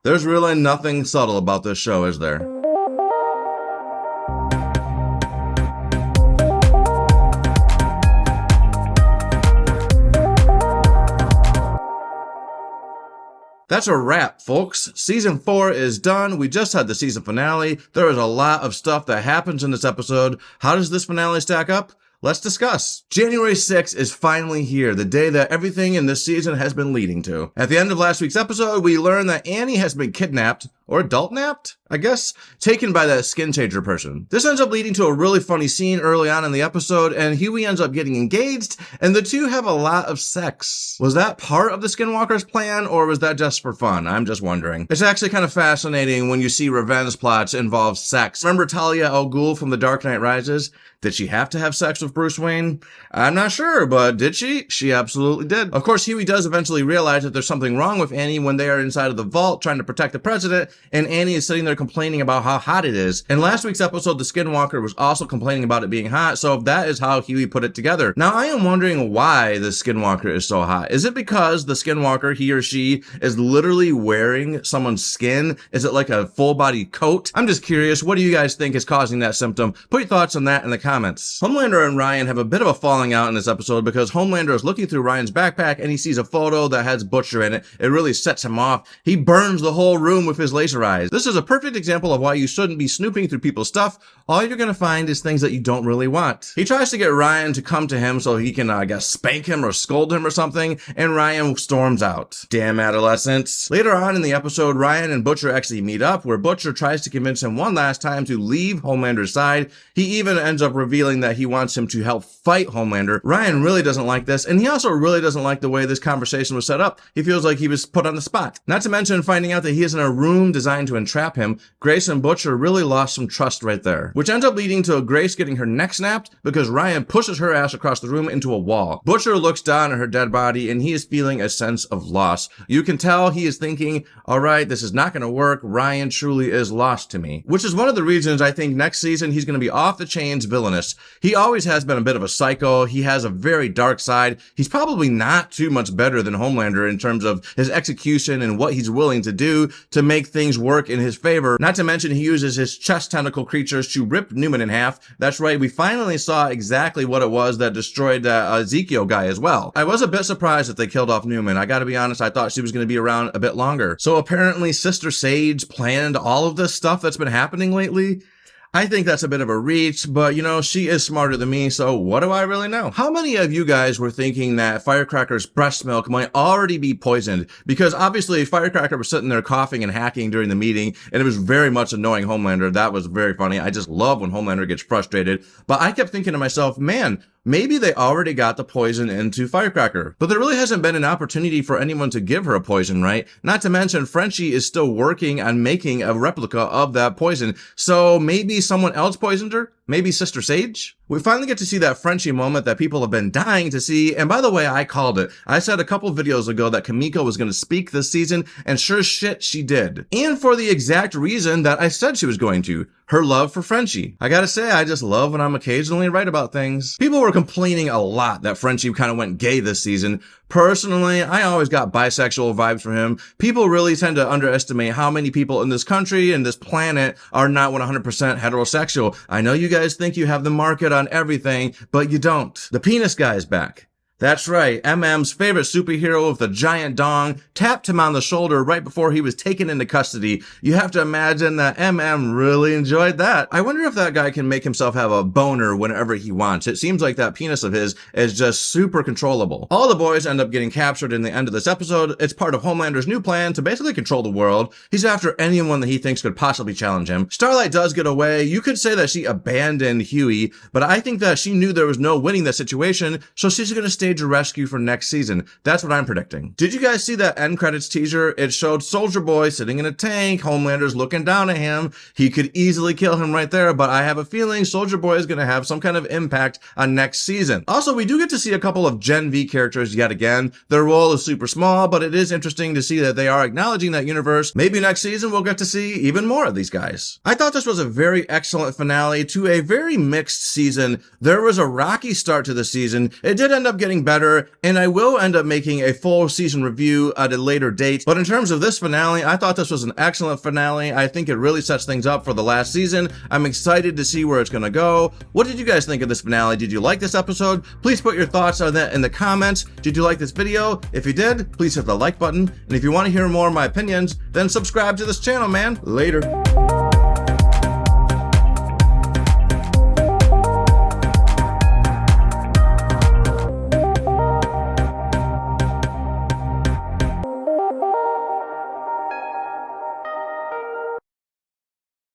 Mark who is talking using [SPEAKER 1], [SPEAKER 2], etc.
[SPEAKER 1] There's really nothing subtle about this show, is there? That's a wrap, folks. Season 4 is done. We just had the season finale. There is a lot of stuff that happens in this episode. How does this finale stack up? Let's discuss. January 6th is finally here, the day that everything in this season has been leading to. At the end of last week's episode, we learned that Annie has been kidnapped, or adult napped, I guess, taken by that skin changer person. This ends up leading to a really funny scene early on in the episode, and Huey ends up getting engaged, and the two have a lot of sex. Was that part of the Skinwalker's plan, or was that just for fun? I'm just wondering. It's actually kind of fascinating when you see revenge plots involve sex. Remember Talia al Ghul from The Dark Knight Rises? Did she have to have sex with Bruce Wayne? I'm not sure, but did she? She absolutely did. Of course, Huey does eventually realize that there's something wrong with Annie when they are inside of the vault trying to protect the president, and Annie is sitting there complaining about how hot it is. In last week's episode, the Skinwalker was also complaining about it being hot, so that is how Huey put it together. Now, I am wondering why the Skinwalker is so hot. Is it because the Skinwalker, he or she, is literally wearing someone's skin? Is it like a full-body coat? I'm just curious, what do you guys think is causing that symptom? Put your thoughts on that in the comments. Homelander and Ryan have a bit of a falling out in this episode because Homelander is looking through Ryan's backpack and he sees a photo that has Butcher in it. It really sets him off. He burns the whole room with his laser eyes. This is a perfect example of why you shouldn't be snooping through people's stuff. All you're gonna find is things that you don't really want. He tries to get Ryan to come to him so he can, I guess, spank him or scold him or something, and Ryan storms out. Damn adolescents. Later on in the episode, Ryan and Butcher actually meet up, where Butcher tries to convince him one last time to leave Homelander's side. He even ends up revealing that he wants him to help fight Homelander. Ryan really doesn't like this, and he also really doesn't like the way this conversation was set up. He feels like he was put on the spot. Not to mention finding out that he is in a room designed to entrap him. Grace and Butcher really lost some trust right there, which ends up leading to Grace getting her neck snapped because Ryan pushes her ass across the room into a wall. Butcher looks down at her dead body and he is feeling a sense of loss. You can tell he is thinking, all right, this is not going to work. Ryan truly is lost to me, which is one of the reasons I think next season he's going to be off the chains villainous. He always has been a bit of a psycho. He has a very dark side. He's probably not too much better than Homelander in terms of his execution and what he's willing to do to make things work in his favor. Not to mention he uses his chest tentacle creatures to rip Newman in half. That's right, we finally saw exactly what it was that destroyed Ezekiel guy as well. I was a bit surprised that they killed off Newman. I gotta be honest, I thought she was gonna be around a bit longer. So apparently Sister Sage planned all of this stuff that's been happening lately. I think that's a bit of a reach, but you know, she is smarter than me, so what do I really know? How many of you guys were thinking that Firecracker's breast milk might already be poisoned? Because obviously Firecracker was sitting there coughing and hacking during the meeting, and it was very much annoying Homelander. That was very funny. I just love when Homelander gets frustrated. But I kept thinking to myself, man, maybe they already got the poison into Firecracker. But there really hasn't been an opportunity for anyone to give her a poison, right? Not to mention Frenchie is still working on making a replica of that poison. So maybe someone else poisoned her? Maybe Sister Sage? We finally get to see that Frenchie moment that people have been dying to see. And by the way, I called it. I said a couple videos ago that Kimiko was going to speak this season, and sure shit, she did. And for the exact reason that I said she was going to. Her love for Frenchie. I gotta say, I just love when I'm occasionally right about things. People were complaining a lot that Frenchie kind of went gay this season. Personally, I always got bisexual vibes from him. People really tend to underestimate how many people in this country and this planet are not 100% heterosexual. I know you guys think you have the market on everything, but you don't. The penis guy is back. That's right, MM's favorite superhero with the giant dong tapped him on the shoulder right before he was taken into custody. You have to imagine that MM really enjoyed that. I wonder if that guy can make himself have a boner whenever he wants. It seems like that penis of his is just super controllable. All the boys end up getting captured in the end of this episode. It's part of Homelander's new plan to basically control the world. He's after anyone that he thinks could possibly challenge him. Starlight does get away. You could say that she abandoned Huey, but I think that she knew there was no winning that situation, so she's gonna stay a rescue for next season. That's what I'm predicting. Did you guys see that end credits teaser? It showed Soldier Boy sitting in a tank. Homelander's looking down at him. He could easily kill him right there, but I have a feeling Soldier Boy is going to have some kind of impact on next season. Also, we do get to see a couple of Gen V characters yet again. Their role is super small, but it is interesting to see that they are acknowledging that universe. Maybe next season we'll get to see even more of these guys. I thought this was a very excellent finale to a very mixed season. There was a rocky start to the season. It did end up getting getting better, and I will end up making a full season review at a later date. But in terms of this finale, I thought this was an excellent finale. I think it really sets things up for the last season. I'm excited to see where it's going to go. What did you guys think of this finale? Did you like this episode? Please put your thoughts on that in the comments. Did you like this video? If you did, please hit the like button. And if you want to hear more of my opinions, then subscribe to this channel, man. Later.